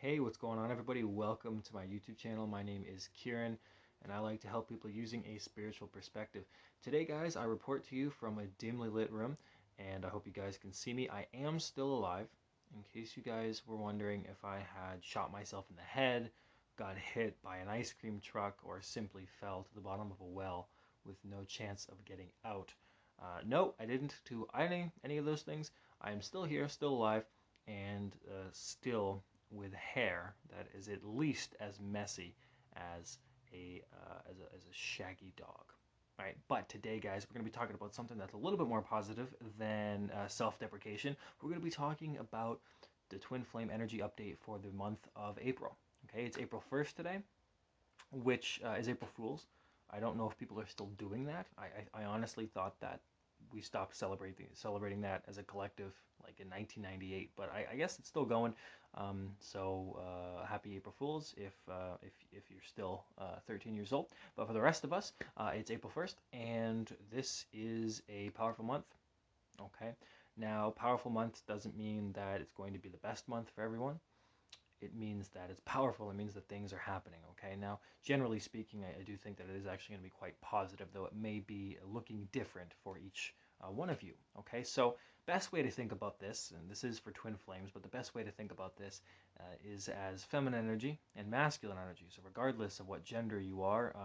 Hey, what's going on, everybody? Welcome to my YouTube channel. My name is Kieran, and I like to help people using a spiritual perspective. Today, guys, I report to you from a dimly lit room, and I hope you guys can see me. I am still alive, in case you guys were wondering if I had shot myself in the head, got hit by an ice cream truck, or simply fell to the bottom of a well with no chance of getting out. No, I didn't do any of those things. I am still here, still alive, and still with hair that is at least as messy as a shaggy dog. All right, but today, guys, we're going to be talking about something that's a little bit more positive than self-deprecation. We're going to be talking about the twin flame energy update for the month of April. Okay, it's April 1st today, which is April Fool's. I don't know if people are still doing that. I honestly thought that we stopped celebrating that as a collective like in 1998, but I guess it's still going. Happy April Fools if you're still 13 years old. But for the rest of us, it's April 1st, and this is a powerful month. Okay, now powerful month doesn't mean that it's going to be the best month for everyone. It means that it's powerful. It means that things are happening. Okay, now generally speaking, I do think that it is actually going to be quite positive, though it may be looking different for each one of you. Okay, so best way to think about this, and this is for twin flames, but the best way to think about this is as feminine energy and masculine energy. So regardless of what gender you are,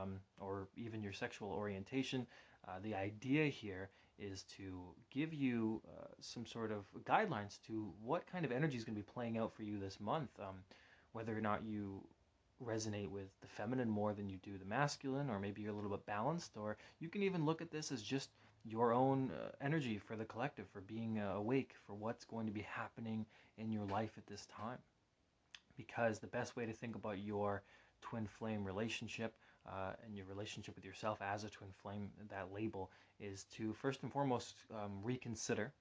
or even your sexual orientation, the idea here is to give you some sort of guidelines to what kind of energy is going to be playing out for you this month. Whether or not you resonate with the feminine more than you do the masculine, or maybe you're a little bit balanced, or you can even look at this as just your own energy for the collective, for being awake, for what's going to be happening in your life at this time. Because the best way to think about your twin flame relationship and your relationship with yourself as a twin flame, that label, is to first and foremost reconsider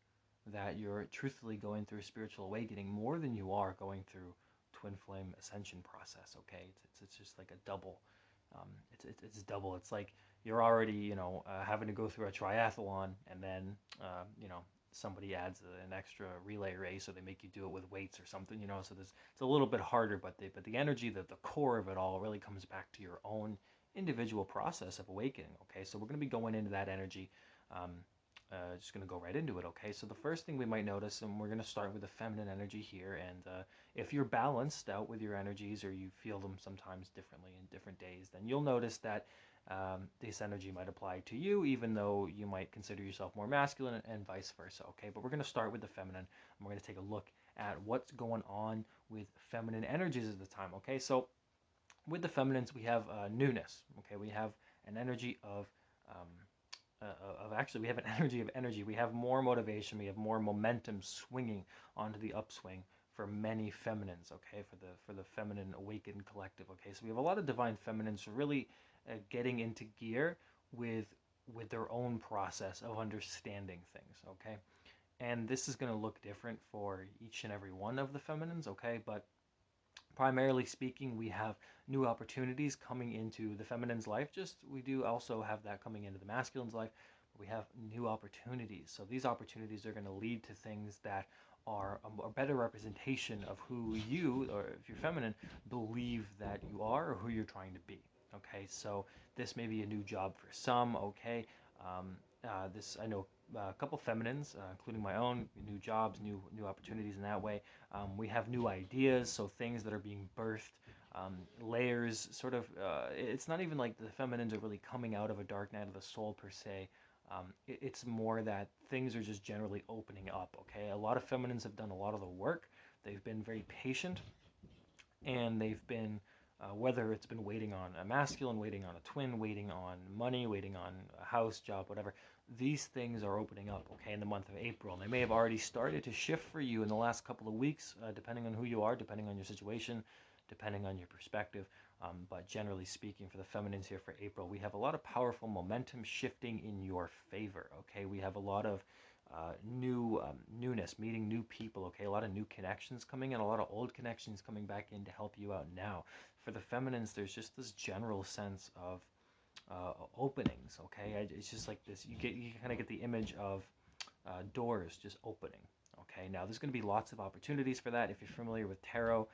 that you're truthfully going through spiritual awakening more than you are going through twin flame ascension process. Okay, it's just like a double. It's double. It's like you're already having to go through a triathlon, and then somebody adds an extra relay race, or they make you do it with weights or something. So it's a little bit harder, but the energy, that the core of it all really comes back to your own individual process of awakening. Okay, so we're going to be going into that energy. Just going to go right into it. Okay, so the first thing we might notice, and we're going to start with the feminine energy here, and if you're balanced out with your energies, or you feel them sometimes differently in different days, then you'll notice that this energy might apply to you, even though you might consider yourself more masculine, and vice versa. Okay, but we're going to start with the feminine, and we're going to take a look at what's going on with feminine energies at the time. Okay, so with the feminines, we have newness. Okay, we have an energy we have an energy. We have more motivation. We have more momentum swinging onto the upswing for many feminines. Okay, for the feminine awakened collective. Okay, so we have a lot of divine feminines really getting into gear with their own process of understanding things. Okay, and this is going to look different for each and every one of the feminines. Okay, but primarily speaking, we have new opportunities coming into the feminine's life. Just we do also have that coming into the masculine's life. But we have new opportunities. So these opportunities are going to lead to things that are a better representation of who you, or if you're feminine, believe that you are, or who you're trying to be. Okay, so this may be a new job for some. Okay, this I know a couple feminines, including my own, new jobs, new opportunities in that way. We have new ideas, so things that are being birthed, layers, sort of. It's not even like the feminines are really coming out of a dark night of the soul per se. It's more that things are just generally opening up. Okay, a lot of feminines have done a lot of the work. They've been very patient, and they've been whether it's been waiting on a masculine, waiting on a twin, waiting on money, waiting on a house, job, whatever, these things are opening up, okay, in the month of April. And they may have already started to shift for you in the last couple of weeks, depending on who you are, depending on your situation, depending on your perspective. But generally speaking, for the feminines here for April, we have a lot of powerful momentum shifting in your favor, okay? We have a lot of newness, meeting new people, okay? A lot of new connections coming in, a lot of old connections coming back in to help you out now. For the feminines, there's just this general sense of openings, okay? It's just like this. You kind of get the image of doors just opening. Okay, now there's going to be lots of opportunities for that. If you're familiar with tarot,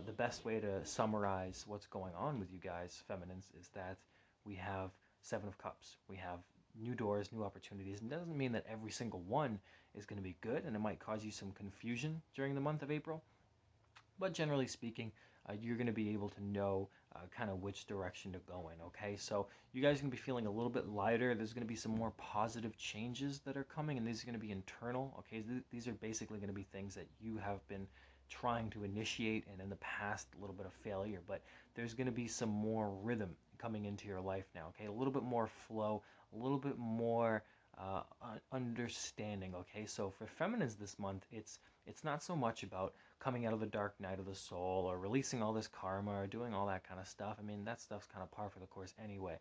The best way to summarize what's going on with you guys, feminines, is that we have Seven of Cups. We have new doors, new opportunities. And it doesn't mean that every single one is going to be good, and it might cause you some confusion during the month of April. But generally speaking, you're going to be able to know kind of which direction to go in. Okay, so you guys are going to be feeling a little bit lighter. There's going to be some more positive changes that are coming, and these are going to be internal. Okay, these are basically going to be things that you have been trying to initiate, and in the past, a little bit of failure. But there's going to be some more rhythm coming into your life now. Okay, a little bit more flow, a little bit more understanding. Okay, so for feminines this month, it's not so much about coming out of the dark night of the soul or releasing all this karma or doing all that kind of stuff. I mean, that stuff's kind of par for the course anyway.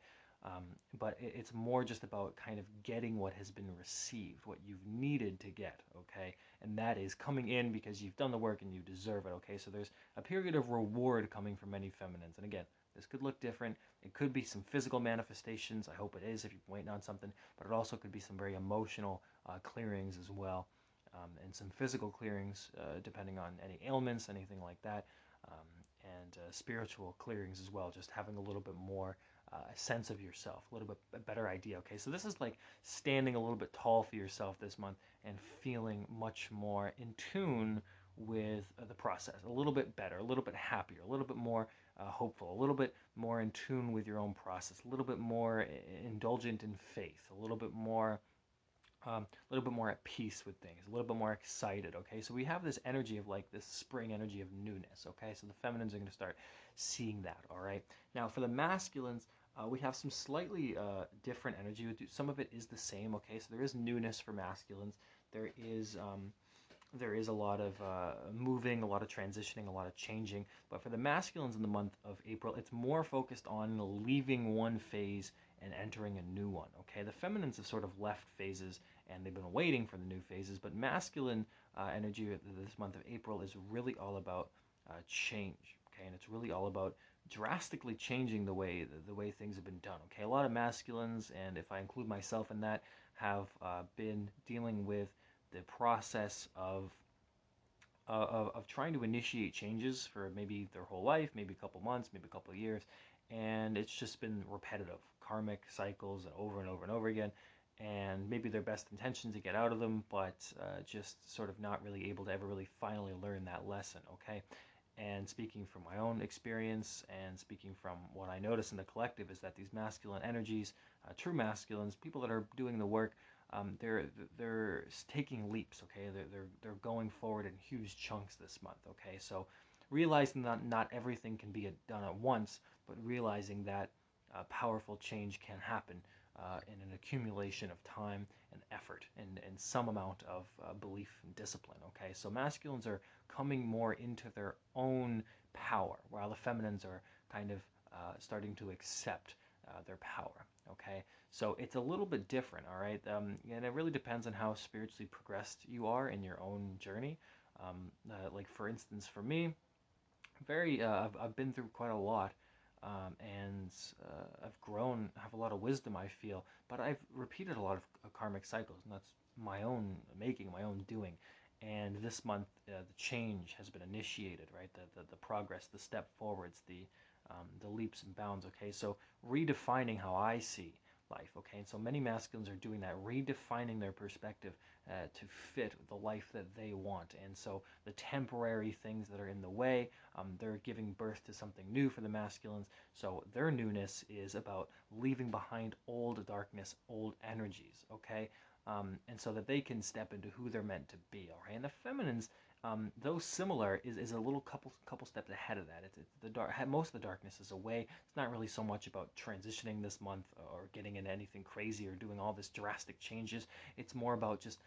But it's more just about kind of getting what has been received, what you've needed to get, okay? And that is coming in because you've done the work and you deserve it, okay? So there's a period of reward coming for many feminines. And again, this could look different. It could be some physical manifestations. I hope it is if you're waiting on something. But it also could be some very emotional clearings as well. And some physical clearings, depending on any ailments, anything like that, and spiritual clearings as well, just having a little bit more sense of yourself, a little bit a better idea. Okay, so this is like standing a little bit tall for yourself this month and feeling much more in tune with the process, a little bit better, a little bit happier, a little bit more hopeful, a little bit more in tune with your own process, a little bit more indulgent in faith, a little bit more at peace with things, a little bit more excited. Okay, so we have this energy of like this spring energy of newness. Okay, so the feminines are going to start seeing that. All right, now for the masculines, we have some slightly different energy. Some of it is the same. Okay, so there is newness for masculines. There is a lot of moving, a lot of transitioning, a lot of changing. But for the masculines in the month of April, it's more focused on leaving one phase and entering a new one. Okay, the feminines have sort of left phases and they've been waiting for the new phases. But masculine energy this month of April is really all about change. Okay, and it's really all about drastically changing the way things have been done. Okay, a lot of masculines, and if I include myself in that, have been dealing with the process of trying to initiate changes for maybe their whole life, maybe a couple months, maybe a couple of years, and it's just been repetitive, karmic cycles, and over again. And maybe their best intention to get out of them, but just sort of not really able to ever really finally learn that lesson. Okay, and speaking from my own experience and speaking from what I notice in the collective is that these masculine energies, true masculines, people that are doing the work, they're taking leaps. Okay, they're going forward in huge chunks this month. Okay, so realizing that not everything can be done at once, but realizing that powerful change can happen in an accumulation of time and effort and some amount of belief and discipline. Okay, so masculines are coming more into their own power, while the feminines are kind of starting to accept their power. Okay, so it's a little bit different. All right, and it really depends on how spiritually progressed you are in your own journey. Like for instance, for me, I've been through quite a lot, and I've grown, have a lot of wisdom, I feel, but I've repeated a lot of karmic cycles, and that's my own making, my own doing. And this month, the change has been initiated, right? The progress, the step forwards, the leaps and bounds. Okay, so redefining how I see life. Okay, and so many masculines are doing that, redefining their perspective to fit the life that they want. And so the temporary things that are in the way, they're giving birth to something new for the masculines. So their newness is about leaving behind old darkness, old energies. Okay, and so that they can step into who they're meant to be. All right, and the feminines, though similar, is a little couple steps ahead of that. It's the dark. Most of the darkness is away. It's not really so much about transitioning this month or getting into anything crazy or doing all this drastic changes. It's more about just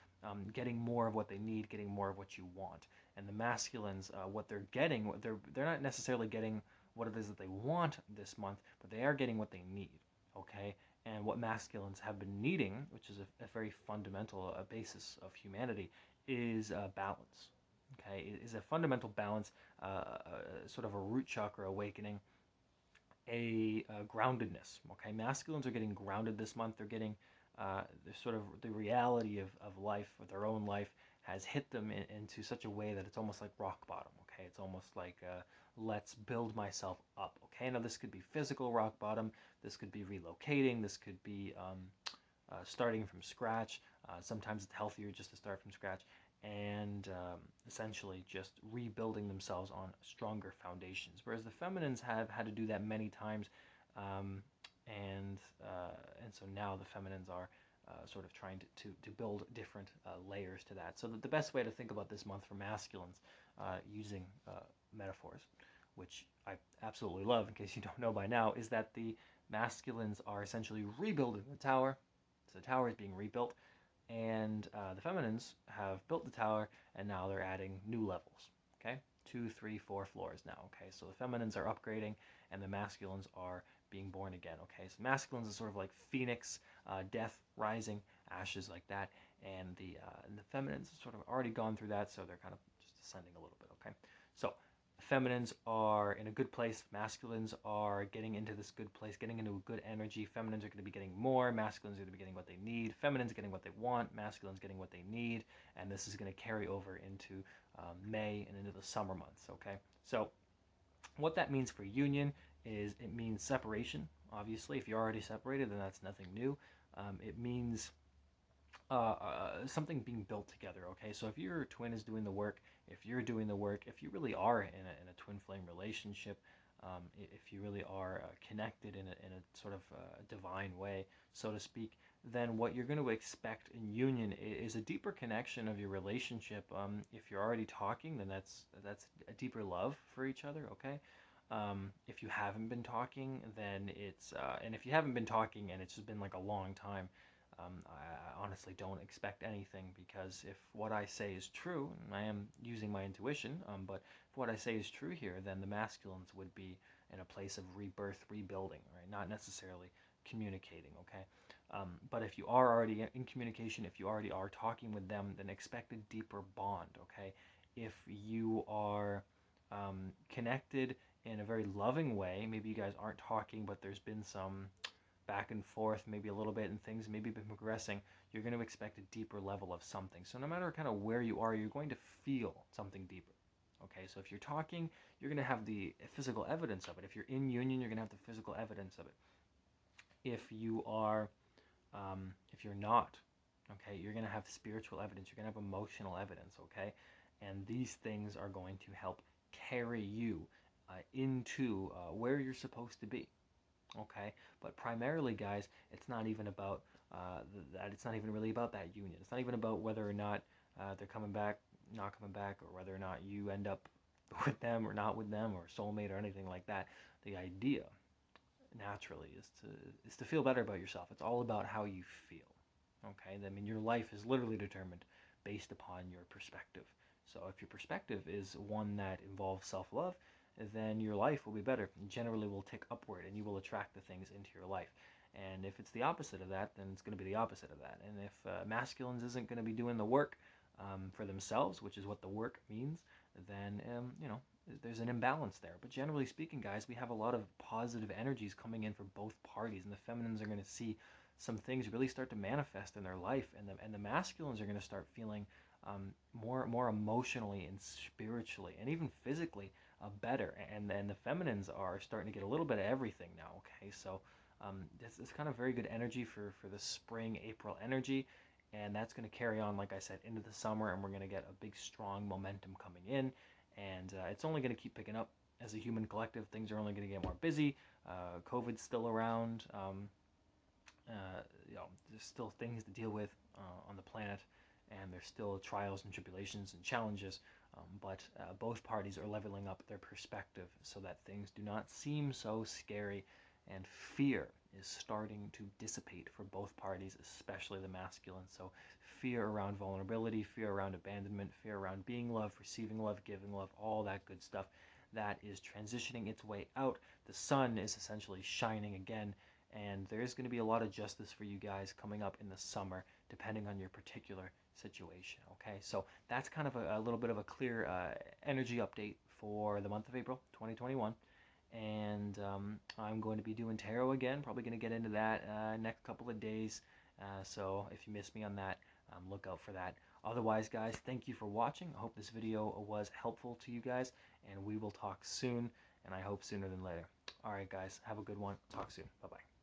getting more of what they need, getting more of what you want. And the masculines, what they're getting, they're not necessarily getting what it is that they want this month, but they are getting what they need. Okay, and what masculines have been needing, which is a very fundamental basis of humanity, is balance. Okay, it is a fundamental balance, sort of a root chakra awakening, a groundedness. Okay, masculines are getting grounded this month. They're getting sort of the reality of life, or their own life, has hit them into such a way that it's almost like rock bottom. Okay, it's almost like let's build myself up. Okay, now this could be physical rock bottom, this could be relocating, this could be starting from scratch. Sometimes it's healthier just to start from scratch, and essentially just rebuilding themselves on stronger foundations. Whereas the feminines have had to do that many times, um, and so now the feminines are sort of trying to build different layers to that. So that the best way to think about this month for masculines, using metaphors, which I absolutely love, in case you don't know by now, is that the masculines are essentially rebuilding the tower. So the tower is being rebuilt, and the feminines have built the tower, and now they're adding new levels. Okay, 2, 3, 4 floors now. Okay, so the feminines are upgrading, and the masculines are being born again. Okay, so masculines is sort of like phoenix, death, rising, ashes, like that, and the feminines have sort of already gone through that, so they're kind of just ascending a little bit. Okay, so feminines are in a good place, masculines are getting into this good place, getting into a good energy. Feminines are going to be getting more, masculines are going to be getting what they need, feminines getting what they want, masculines getting what they need, and this is going to carry over into May and into the summer months. Okay, so what that means for union is it means separation. Obviously, if you're already separated, then that's nothing new. It means something being built together. Okay, so if your twin is doing the work, if you're doing the work, if you really are in a twin flame relationship, if you really are connected in a sort of divine way, so to speak, then what you're going to expect in union is a deeper connection of your relationship. If you're already talking, then that's a deeper love for each other. Okay. If you haven't been talking, then and if you haven't been talking and it's just been like a long time, I honestly don't expect anything, because if what I say is true, and I am using my intuition, but if what I say is true here, then the masculines would be in a place of rebirth, rebuilding, right? Not necessarily communicating, okay? But if you are already in communication, if you already are talking with them, then expect a deeper bond, okay? If you are connected in a very loving way, maybe you guys aren't talking, but there's been some back and forth, maybe a little bit, and things maybe been progressing, you're going to expect a deeper level of something. So no matter kind of where you are, you're going to feel something deeper. Okay, so if you're talking, you're going to have the physical evidence of it. If you're in union, you're going to have the physical evidence of it. If you are, if you're not, okay, you're going to have spiritual evidence. You're going to have emotional evidence. Okay, and these things are going to help carry you into where you're supposed to be. Okay, but primarily, guys, it's not even about that. It's not even really about that union. It's not even about whether or not they're coming back, not coming back, or whether or not you end up with them or not with them, or soulmate or anything like that. The idea, naturally, is to feel better about yourself. It's all about how you feel. Okay, I mean, your life is literally determined based upon your perspective. So if your perspective is one that involves self-love, then your life will be better. And generally will tick upward, and you will attract the things into your life. And if it's the opposite of that, then it's going to be the opposite of that. And if masculines isn't going to be doing the work for themselves, which is what the work means, then there's an imbalance there. But generally speaking, guys, we have a lot of positive energies coming in for both parties, and the feminines are going to see some things really start to manifest in their life, and the masculines are going to start feeling more emotionally and spiritually and even physically better, and the feminines are starting to get a little bit of everything now. Okay, so this kind of very good energy for the spring April energy, and that's going to carry on, like I said, into the summer, and we're going to get a big strong momentum coming in, and it's only going to keep picking up. As a human collective, things are only going to get more busy. COVID's still around. There's still things to deal with on the planet, and there's still trials and tribulations and challenges. But both parties are leveling up their perspective so that things do not seem so scary, and fear is starting to dissipate for both parties, especially the masculine. So fear around vulnerability, fear around abandonment, fear around being loved, receiving love, giving love, all that good stuff, that is transitioning its way out. The sun is essentially shining again, and there's going to be a lot of justice for you guys coming up in the summer, depending on your particular situation. Okay, so that's kind of a little bit of a clear energy update for the month of April 2021. And I'm going to be doing tarot again, probably going to get into that next couple of days. So if you miss me on that, look out for that Otherwise, guys, thank you for watching. I hope this video was helpful to you guys, and we will talk soon, and I hope sooner than later. All right, guys, have a good one. Talk soon. Bye-bye.